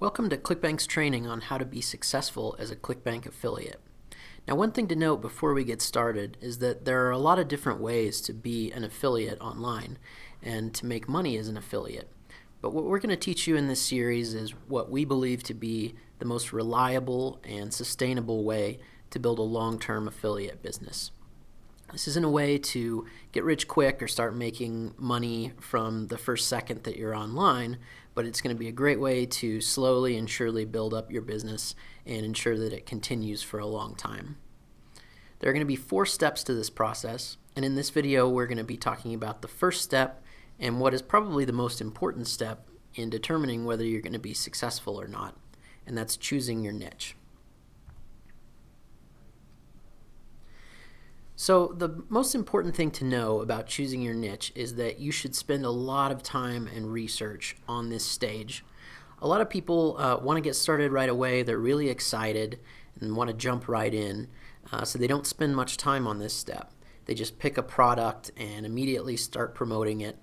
Welcome to ClickBank's training on how to be successful as a ClickBank affiliate. Now, one thing to note before we get started is that there are a lot of different ways to be an affiliate online and to make money as an affiliate. But what we're going to teach you in this series is what we believe to be the most reliable and sustainable way to build a long-term affiliate business. This isn't a way to get rich quick or start making money from the first second that you're online, but it's going to be a great way to slowly and surely build up your business and ensure that it continues for a long time. There are going to be 4 steps to this process, and in this video we're going to be talking about the first step and what is probably the most important step in determining whether you're going to be successful or not, and that's choosing your niche. So the most important thing to know about choosing your niche is that you should spend a lot of time and research on this stage. A lot of people want to get started right away. They're really excited and want to jump right in, so they don't spend much time on this step. They just pick a product and immediately start promoting it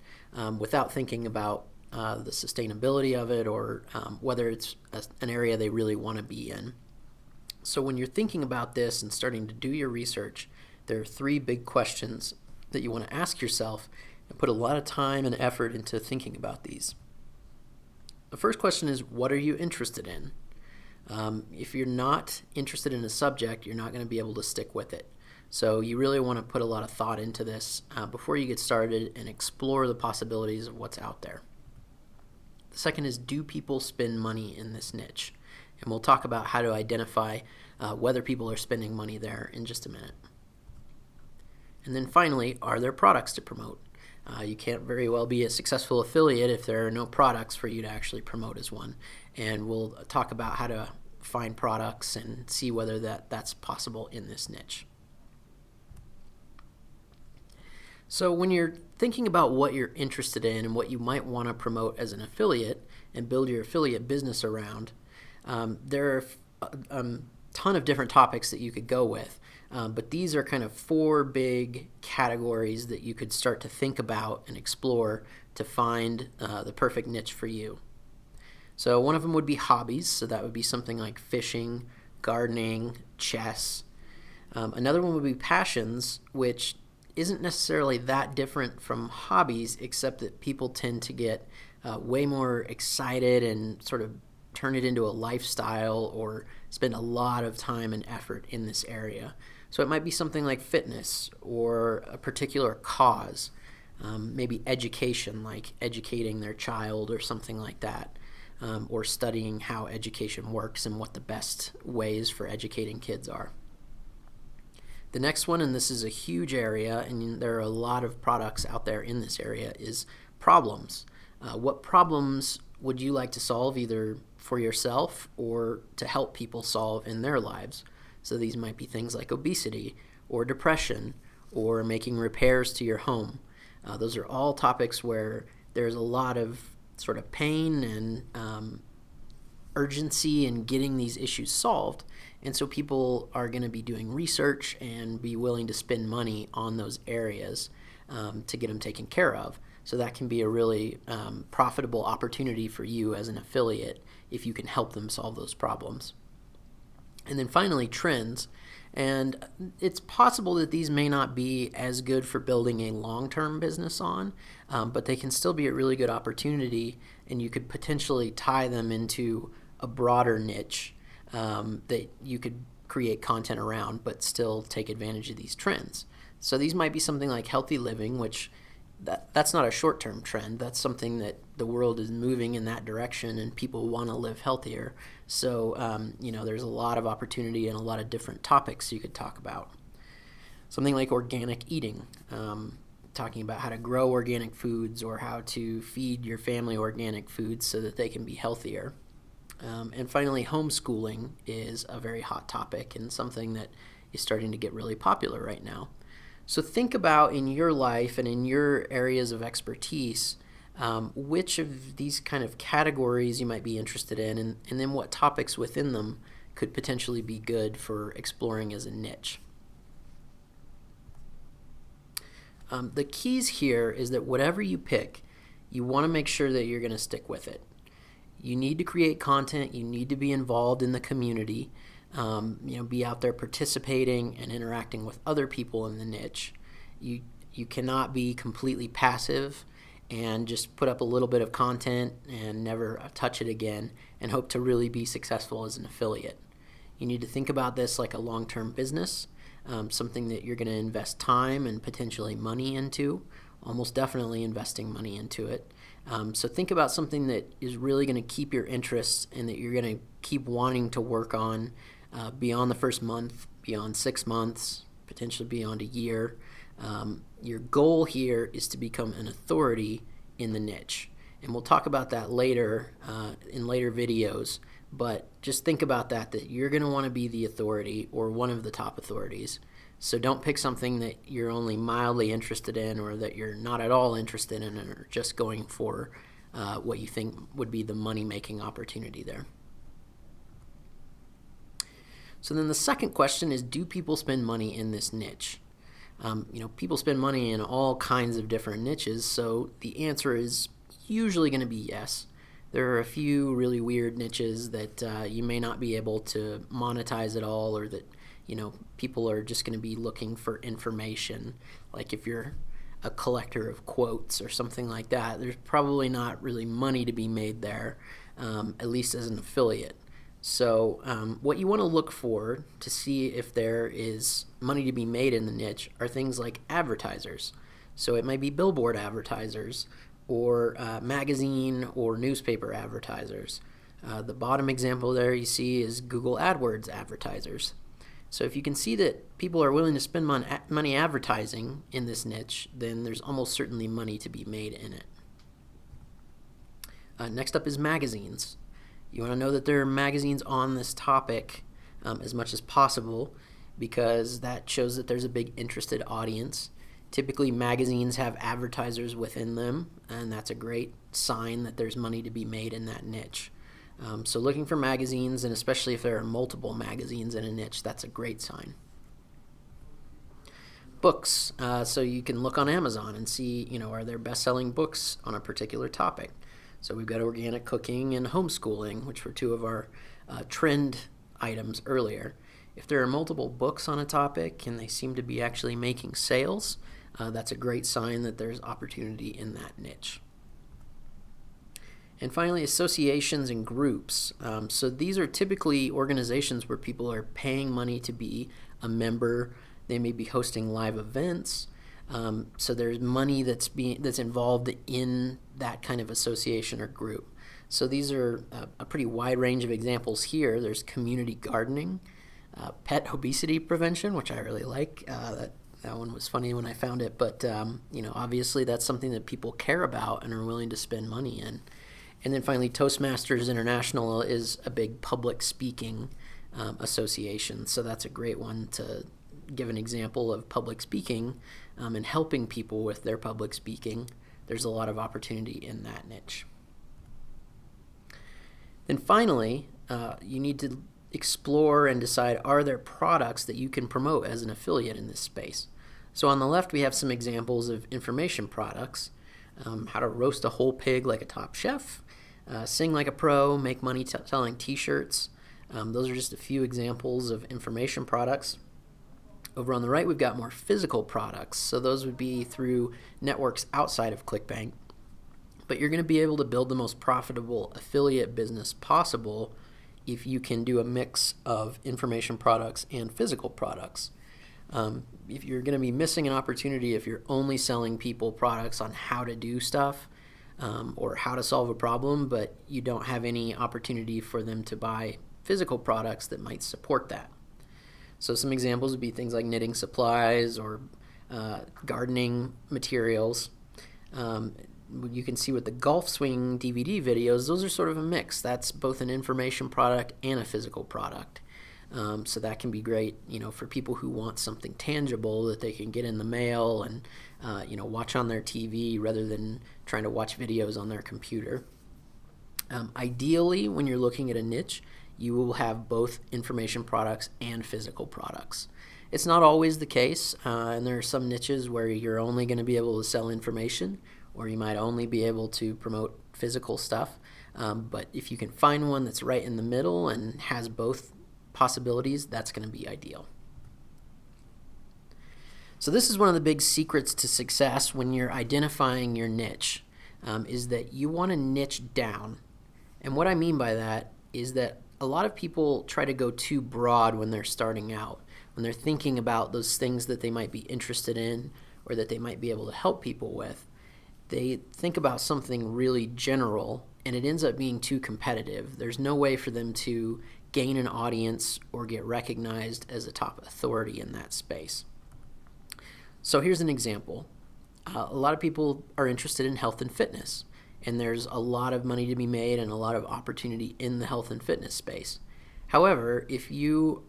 without thinking about the sustainability of it or whether it's an area they really want to be in. So when you're thinking about this and starting to do your research, there are 3 big questions that you want to ask yourself and put a lot of time and effort into thinking about these. The first question is, what are you interested in? If you're not interested in a subject, you're not going to be able to stick with it. So you really want to put a lot of thought into this before you get started and explore the possibilities of what's out there. The second is, do people spend money in this niche? And we'll talk about how to identify whether people are spending money there in just a minute. And then finally, are there products to promote? You can't very well be a successful affiliate if there are no products for you to actually promote as one. And we'll talk about how to find products and see whether that's possible in this niche. So when you're thinking about what you're interested in and what you might want to promote as an affiliate and build your affiliate business around, there are a ton of different topics that you could go with. But these are kind of 4 big categories that you could start to think about and explore to find the perfect niche for you. So one of them would be hobbies, so that would be something like fishing, gardening, chess. Another one would be passions, which isn't necessarily that different from hobbies, except that people tend to get way more excited and sort of turn it into a lifestyle or spend a lot of time and effort in this area. So it might be something like fitness or a particular cause, maybe education, like educating their child or something like that, or studying how education works and what the best ways for educating kids are. The next one, and this is a huge area, and there are a lot of products out there in this area, is problems. What problems would you like to solve either for yourself or to help people solve in their lives? So these might be things like obesity or depression or making repairs to your home. Those are all topics where there's a lot of sort of pain and urgency in getting these issues solved. And so people are going to be doing research and be willing to spend money on those areas to get them taken care of. So that can be a really profitable opportunity for you as an affiliate if you can help them solve those problems. And then finally, trends. And it's possible that these may not be as good for building a long-term business on, but they can still be a really good opportunity, and you could potentially tie them into a broader niche that you could create content around but still take advantage of these trends. So these might be something like healthy living, which that's not a short-term trend. That's something that the world is moving in that direction and people want to live healthier. So, there's a lot of opportunity and a lot of different topics you could talk about. Something like organic eating, talking about how to grow organic foods or how to feed your family organic foods so that they can be healthier. And finally, homeschooling is a very hot topic and something that is starting to get really popular right now. So think about in your life and in your areas of expertise, which of these kind of categories you might be interested in, and then what topics within them could potentially be good for exploring as a niche. The keys here is that whatever you pick, you want to make sure that you're going to stick with it. You need to create content. You need to be involved in the community. Be out there participating and interacting with other people in the niche. You cannot be completely passive and just put up a little bit of content and never touch it again and hope to really be successful as an affiliate. You need to think about this like a long-term business, something that you're going to invest time and potentially money into, almost definitely investing money into it. So think about something that is really going to keep your interests and that you're going to keep wanting to work on beyond the first month, beyond 6 months, potentially beyond a year. Your goal here is to become an authority in the niche. And we'll talk about that later in later videos. But just think about that you're going to want to be the authority or one of the top authorities. So don't pick something that you're only mildly interested in or that you're not at all interested in and are just going for what you think would be the money-making opportunity there. So then the second question is, do people spend money in this niche? People spend money in all kinds of different niches, so the answer is usually going to be yes. There are a few really weird niches that you may not be able to monetize at all, or that people are just going to be looking for information. Like if you're a collector of quotes or something like that, there's probably not really money to be made there, at least as an affiliate. So what you want to look for to see if there is money to be made in the niche are things like advertisers. So it might be billboard advertisers or magazine or newspaper advertisers. The bottom example there you see is Google AdWords advertisers. So if you can see that people are willing to spend money advertising in this niche, then there's almost certainly money to be made in it. Next up is magazines. You want to know that there are magazines on this topic as much as possible, because that shows that there's a big interested audience. Typically magazines have advertisers within them, and that's a great sign that there's money to be made in that niche. So looking for magazines, and especially if there are multiple magazines in a niche, that's a great sign. Books. So you can look on Amazon and see, are there best-selling books on a particular topic. So we've got organic cooking and homeschooling, which were two of our trend items earlier. If there are multiple books on a topic and they seem to be actually making sales, that's a great sign that there's opportunity in that niche. And finally, associations and groups. So these are typically organizations where people are paying money to be a member. They may be hosting live events. So there's money that's involved in that kind of association or group. So these are a pretty wide range of examples here. There's community gardening, pet obesity prevention, which I really like. That one was funny when I found it, but obviously that's something that people care about and are willing to spend money in. And then finally, Toastmasters International is a big public speaking association. So that's a great one to give an example of public speaking and helping people with their public speaking. There's a lot of opportunity in that niche. Then finally, you need to explore and decide, are there products that you can promote as an affiliate in this space? So on the left, we have some examples of information products. How to roast a whole pig like a top chef, sing like a pro, make money selling t-shirts. Those are just a few examples of information products. Over on the right, we've got more physical products. So those would be through networks outside of ClickBank. But you're going to be able to build the most profitable affiliate business possible if you can do a mix of information products and physical products. If you're going to be missing an opportunity if you're only selling people products on how to do stuff or how to solve a problem, but you don't have any opportunity for them to buy physical products that might support that. So some examples would be things like knitting supplies or gardening materials. You can see with the golf swing DVD videos, those are sort of a mix. That's both an information product and a physical product. So that can be great, for people who want something tangible that they can get in the mail and, watch on their TV rather than trying to watch videos on their computer. Ideally, when you're looking at a niche, you will have both information products and physical products. It's not always the case, and there are some niches where you're only going to be able to sell information, or you might only be able to promote physical stuff. But if you can find one that's right in the middle and has both possibilities, that's going to be ideal. So this is one of the big secrets to success when you're identifying your niche, is that you want to niche down. And what I mean by that is that a lot of people try to go too broad when they're starting out, when they're thinking about those things that they might be interested in or that they might be able to help people with. They think about something really general, and it ends up being too competitive. There's no way for them to gain an audience or get recognized as a top authority in that space. So here's an example. A lot of people are interested in health and fitness, and there's a lot of money to be made and a lot of opportunity in the health and fitness space. However, if you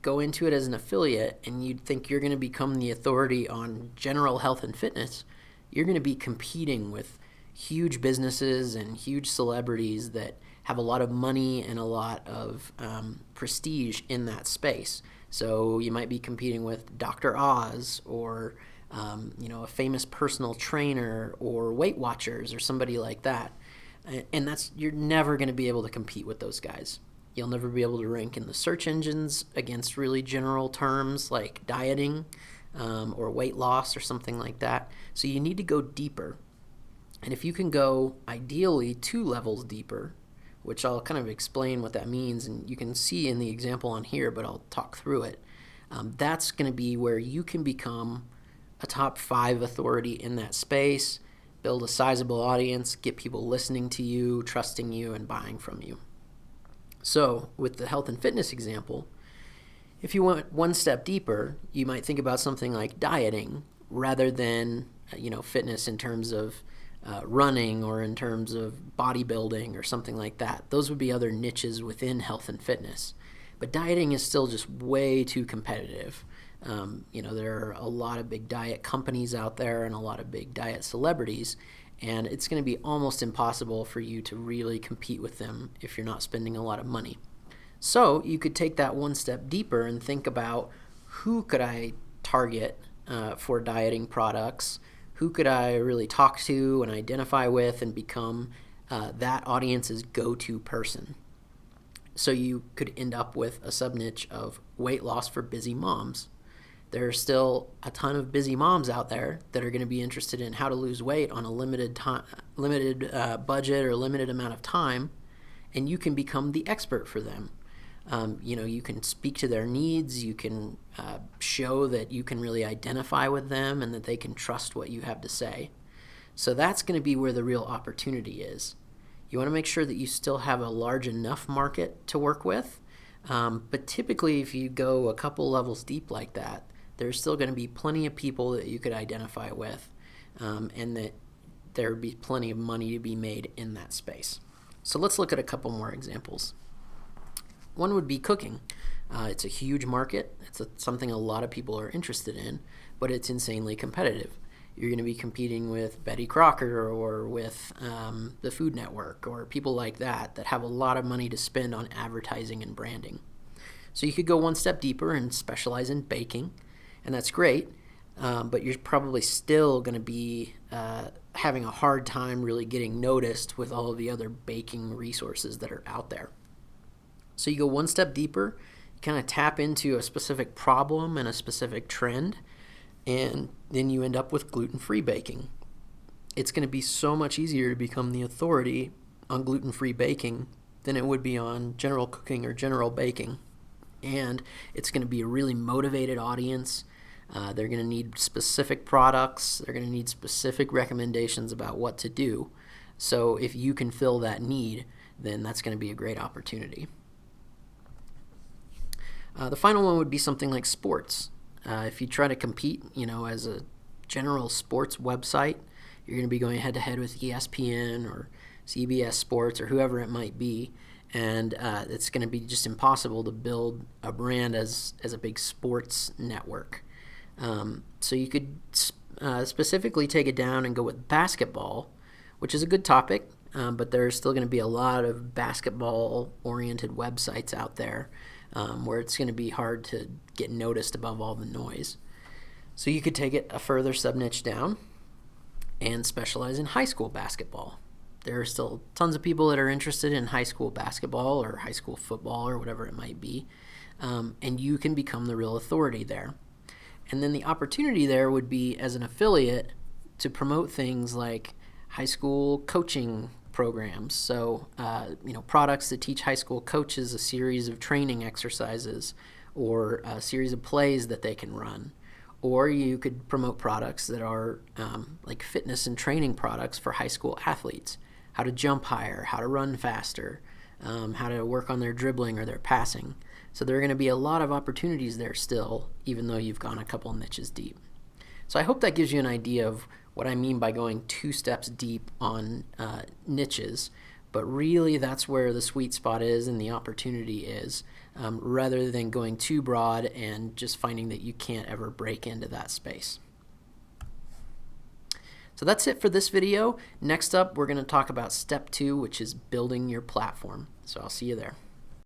go into it as an affiliate and you think you're going to become the authority on general health and fitness, you're going to be competing with huge businesses and huge celebrities that have a lot of money and a lot of prestige in that space. So you might be competing with Dr. Oz or a famous personal trainer or Weight Watchers or somebody like that. And you're never going to be able to compete with those guys. You'll never be able to rank in the search engines against really general terms like dieting or weight loss or something like that. So you need to go deeper. And if you can go ideally 2 levels deeper, which I'll kind of explain what that means, and you can see in the example on here, but I'll talk through it. That's going to be where you can become a top 5 authority in that space, build a sizable audience, get people listening to you, trusting you, and buying from you. So with the health and fitness example, if you went one step deeper, you might think about something like dieting rather than fitness in terms of running or in terms of bodybuilding or something like that. Those would be other niches within health and fitness. But dieting is still just way too competitive. There are a lot of big diet companies out there and a lot of big diet celebrities, and it's going to be almost impossible for you to really compete with them if you're not spending a lot of money. So you could take that one step deeper and think about, who could I target for dieting products? Who could I really talk to and identify with and become that audience's go-to person? So you could end up with a sub-niche of weight loss for busy moms. There are still a ton of busy moms out there that are going to be interested in how to lose weight on a limited budget or limited amount of time, and you can become the expert for them. You can speak to their needs, you can show that you can really identify with them and that they can trust what you have to say. So that's going to be where the real opportunity is. You want to make sure that you still have a large enough market to work with, but typically if you go a couple levels deep like that, there's still going to be plenty of people that you could identify with, and that there would be plenty of money to be made in that space. So let's look at a couple more examples. One would be cooking. It's a huge market. It's something a lot of people are interested in, but it's insanely competitive. You're going to be competing with Betty Crocker or with the Food Network or people like that have a lot of money to spend on advertising and branding. So you could go one step deeper and specialize in baking, and that's great, but you're probably still going to be having a hard time really getting noticed with all of the other baking resources that are out there. So you go one step deeper, you kind of tap into a specific problem and a specific trend, and then you end up with gluten-free baking. It's going to be so much easier to become the authority on gluten-free baking than it would be on general cooking or general baking. And it's going to be a really motivated audience. They're going to need specific products. They're going to need specific recommendations about what to do. So if you can fill that need, then that's going to be a great opportunity. The final one would be something like sports. If you try to compete, as a general sports website, you're going to be going head-to-head with ESPN or CBS Sports or whoever it might be, and it's going to be just impossible to build a brand as a big sports network. So you could specifically take it down and go with basketball, which is a good topic, but there's still going to be a lot of basketball-oriented websites out there where it's going to be hard to get noticed above all the noise. So you could take it a further sub-niche down and specialize in high school basketball. There are still tons of people that are interested in high school basketball or high school football or whatever it might be, and you can become the real authority there. And then the opportunity there would be, as an affiliate, to promote things like high school coaching programs. So, products that teach high school coaches a series of training exercises or a series of plays that they can run. Or you could promote products that are like fitness and training products for high school athletes. How to jump higher, how to run faster, how to work on their dribbling or their passing. So there are going to be a lot of opportunities there still, even though you've gone a couple niches deep. So I hope that gives you an idea of what I mean by going 2 steps deep on niches. But really, that's where the sweet spot is and the opportunity is, rather than going too broad and just finding that you can't ever break into that space. So that's it for this video. Next up, we're going to talk about step 2, which is building your platform. So I'll see you there.